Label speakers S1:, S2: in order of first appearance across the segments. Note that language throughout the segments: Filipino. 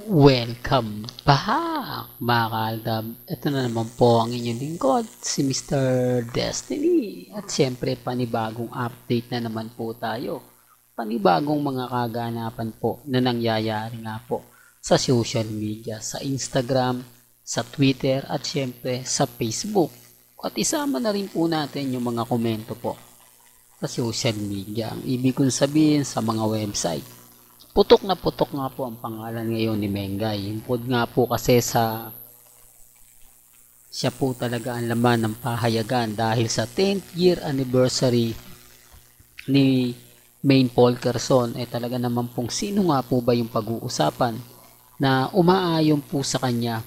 S1: Welcome back mga kaaldab. Ito na naman po ang inyong lingkod, si Mr. Destiny. At syempre panibagong update na naman po tayo. Panibagong mga kaganapan po na nangyayari nga po sa social media, sa Instagram, sa Twitter at syempre sa Facebook. At isama na rin po natin yung mga komento po sa social media. Ang ibig kong sabihin sa mga website. Putok na putok nga po ang pangalan ngayon ni Mengay. Impod nga po kasi siya po talaga ang laman ng pahayagan dahil sa 10th year anniversary ni Maine Polkerson talaga naman pong sino nga po ba yung pag-uusapan na umaayon po sa kanya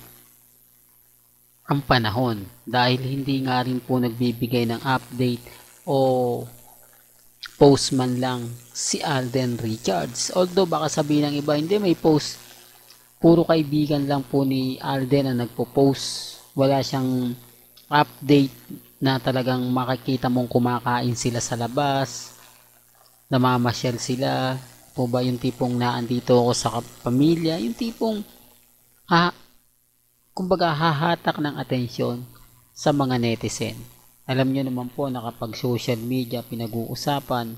S1: ang panahon dahil hindi nga rin po nagbibigay ng update o post man lang si Alden Richards. Although baka sabihin ng iba, hindi may post. Puro kaibigan lang po ni Alden ang nagpo-post. Wala siyang update na talagang makikita mong kumakain sila sa labas, namamasyal sila. Po ba yung tipong naandito ako sa pamilya, yung tipong kumbaga hahatak ng atensyon sa mga netizen. Alam nyo naman po na kapag social media pinag-uusapan,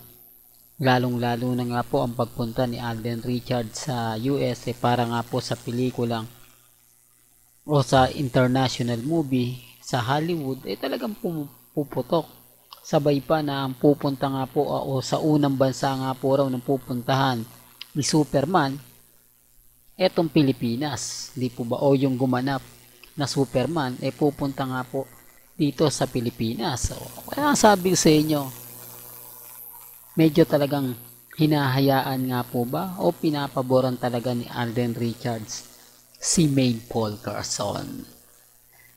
S1: lalong-lalo na nga po ang pagpunta ni Alden Richards sa US para nga po sa pelikulang o sa international movie sa Hollywood talagang puputok. Sabay pa na ang pupunta nga po o sa unang bansa nga po raw ng pupuntahan ni Superman etong Pilipinas. Di po ba? O yung gumanap na Superman pupunta nga po dito sa Pilipinas. So, kaya sabi sa inyo, medyo talagang hinahayaan nga po ba o pinapaboran talaga ni Alden Richards si Maine Polkerson.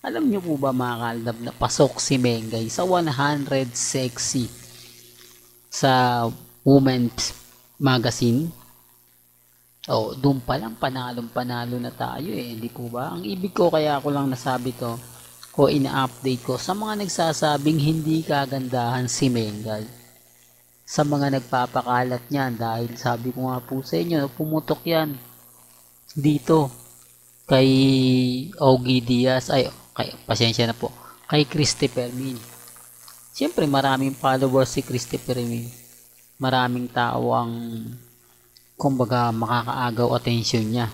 S1: Alam nyo po ba mga kaaldab na pasok si Mengay sa 100 sexy sa Women's Magazine? Oh, doon pa lang panalo na tayo hindi po ba? Ang ibig ko kaya ako lang nasabi to o ina-update ko sa mga nagsasabing hindi kagandahan si Mengay. Sa mga nagpapakalat niyan dahil sabi ko nga po sa inyo, pumutok yan dito kay Ogie Diaz, pasensya na po, kay Christopher Min. Siyempre maraming followers si Christopher Min. Maraming tao ang kumbaga makakaagaw atensyon niya.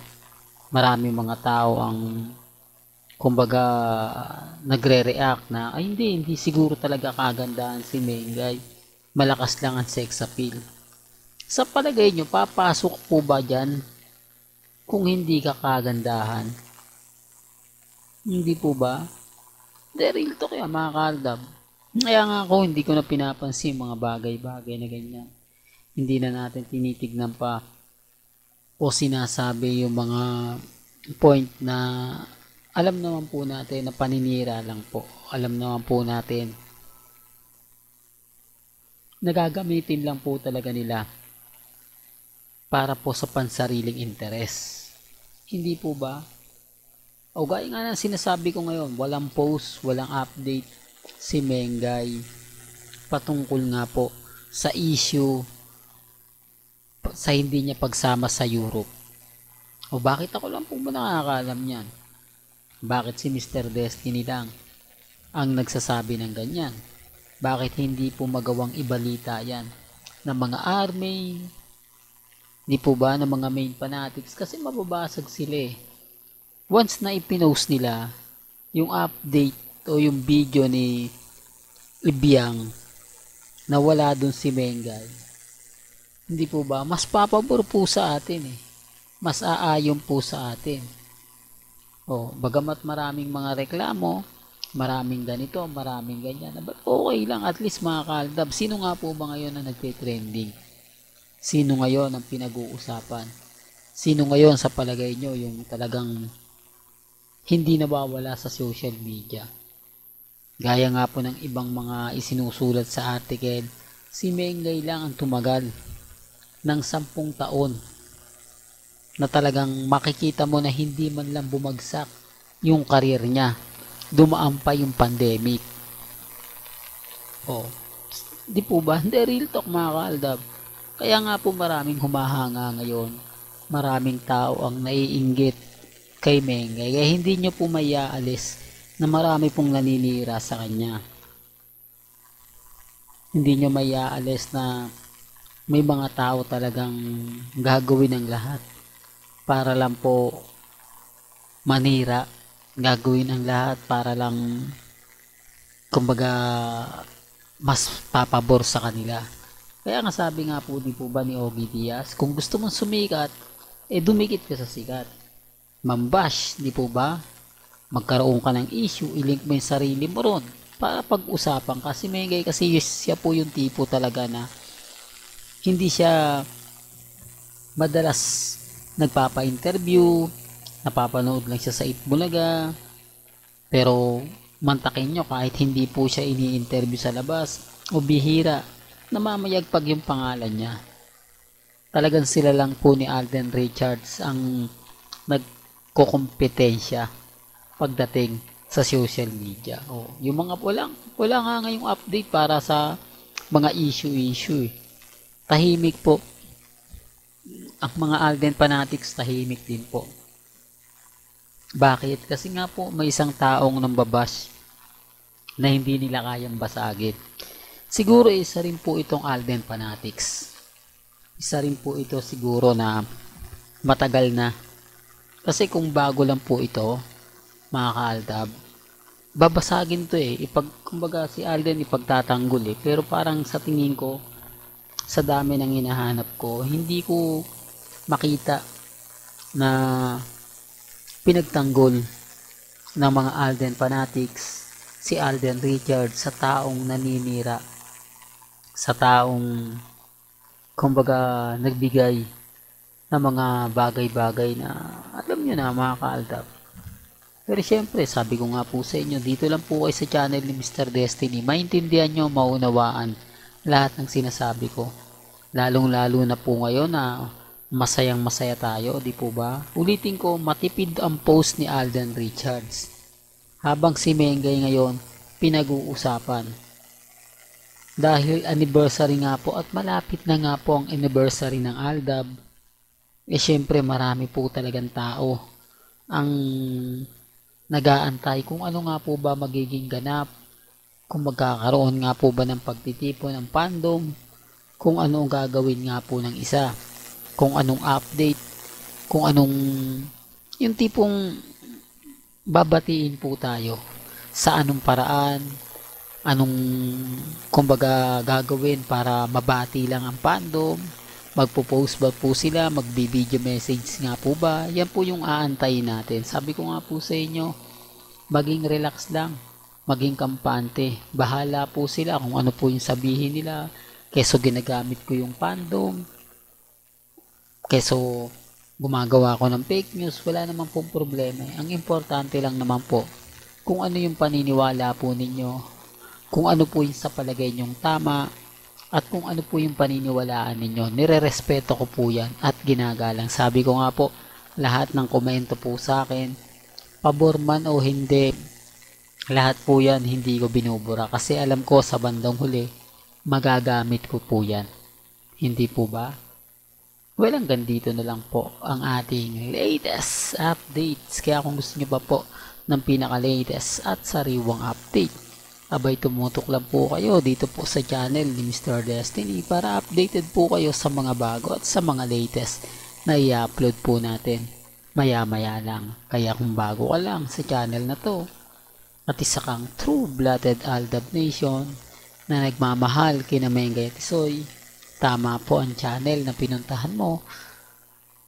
S1: Maraming mga tao ang kumbaga nagre-react na hindi siguro talaga kagandahan si Mengay, malakas lang ang sex appeal. Sa palagay nyo, papasok po ba dyan kung hindi ka kagandahan? Hindi po ba? Real to kaya mga kaaldab. Kaya nga ako hindi ko na pinapansin mga bagay-bagay na ganyan. Hindi na natin tinitignan pa o sinasabi yung mga point na alam naman po natin na paninira lang po. Alam naman po natin nagagamitin lang po talaga nila para po sa pansariling interes. Hindi po ba? O gaya nga ng sinasabi ko ngayon, walang post, walang update si Mengay patungkol nga po sa issue sa hindi niya pagsama sa Europe. O bakit ako lang po ba nakakaalam niyan? Bakit si Mr. Destiny lang ang nagsasabi ng ganyan? Bakit hindi po magawang ibalita yan ng mga army? Di po ba ng mga main fanatics? Kasi mababasag sila Once na ipinost nila yung update o yung video ni Ibiang na wala dun si Mengay, hindi po ba? Mas papabor po sa atin Mas aayon po sa atin. Bagamat maraming mga reklamo, maraming ganito, maraming ganyan. But okay lang, at least mga kaaldab, sino nga po ba ngayon ang nagte-trending? Sino ngayon ang pinag-uusapan? Sino ngayon sa palagay nyo yung talagang hindi nawawala sa social media? Gaya nga po ng ibang mga isinusulat sa article, si Mengay lang ang tumagal ng 10 taon na talagang makikita mo na hindi man lang bumagsak yung career niya. Dumaan pa yung pandemic. Di po ba? Hindi, real talk mga kaaldab. Kaya nga po maraming humahanga ngayon maraming tao ang naiinggit kay Mengay. Kaya hindi nyo po maiaalis na marami pong naninira sa kanya. Hindi nyo maiaalis na may mga tao talagang gagawin ang lahat para lang po manira. Gagawin ang lahat para lang kumbaga mas papabor sa kanila. Kaya nga sabi nga po, di po ba ni Ogie Diaz, kung gusto mong sumikat, dumikit ka sa sikat. Mambash, di po ba? Magkaroon ka ng issue, ilink mo yung sarili mo ron para pag-usapan. Kasi Mengay kasi siya po yung tipo talaga na hindi siya madalas nagpapa-interview, napapanood lang siya sa Itbulaga, pero mantakin nyo kahit hindi po siya ini-interview sa labas o bihira, namamayagpag yung pangalan niya. Talagang sila lang po ni Alden Richards ang nagkokompetensya pagdating sa social media. Yung mga wala nga ngayong update para sa mga issue. Tahimik po. Ang mga Alden fanatics tahimik din po. Bakit? Kasi nga po may isang taong nambabash na hindi nila kayang basagin. Siguro isa rin po itong Alden fanatics. Isa rin po ito siguro na matagal na. Kasi kung bago lang po ito, mga ka-Aldab, babasagin to kumbaga si Alden ipagtatanggol pero parang sa tingin ko, sa dami ng hinahanap ko, hindi ko makita na pinagtanggol ng mga Alden fanatics si Alden Richards sa taong naninira, sa taong kumbaga nagbigay ng mga bagay-bagay na alam nyo na mga ka-Aldab. Pero syempre, sabi ko nga po sa inyo, dito lang po kayo sa channel ni Mr. Destiny, maintindihan nyo, maunawaan lahat ng sinasabi ko. Lalong-lalo na po ngayon na masayang masaya tayo, di po ba? Ulitin ko, matipid ang post ni Alden Richards. Habang si Mengay ngayon, pinag-uusapan. Dahil anniversary nga po at malapit na nga po ang anniversary ng Aldab, syempre marami po talagang tao ang nag-aantay kung ano nga po ba magiging ganap, kung magkakaroon nga po ba ng pagtitipon ng fandom, kung ano ang gagawin nga po ng isa, kung anong update, kung anong yung tipong babatiin po tayo sa anong paraan, anong kumbaga gagawin para mabati lang ang fandom, magpo-post ba po sila, magbi-video message nga po ba, yan po yung aantayin natin. Sabi ko nga po sa inyo, maging relax lang, maging kampante, bahala po sila kung ano po yung sabihin nila, keso ginagamit ko yung fandom, keso gumagawa ko ng fake news, wala naman pong problema. Ang importante lang naman po, kung ano yung paniniwala po ninyo, kung ano po yung sa palagay nyong tama, at kung ano po yung paniniwalaan ninyo, nire-respeto ko po yan at ginagalang. Sabi ko nga po, lahat ng komento po sa akin, pabor man o hindi, lahat po yan hindi ko binubura kasi alam ko sa bandang huli, magagamit ko po yan. Hindi po ba? Well, hanggang dito na lang po ang ating latest updates. Kaya kung gusto nyo pa po ng pinaka-latest at sariwang update, abay tumutok lang po kayo dito po sa channel ni Mr. Destiny para updated po kayo sa mga bago at sa mga latest na i-upload po natin maya-maya lang. Kaya kung bago ka lang sa channel na to at isa kang true-blooded Aldab Nation na nagmamahal kina Mengay at Tisoy, tama po ang channel na pinuntahan mo.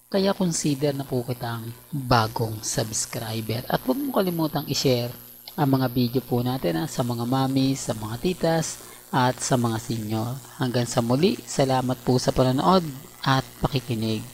S1: Kaya consider na po kitang bagong subscriber at huwag mo kalimutang i-share ang mga video po natin sa mga mami, sa mga titas, at sa mga senior. Hanggang sa muli, salamat po sa panonood at pakikinig.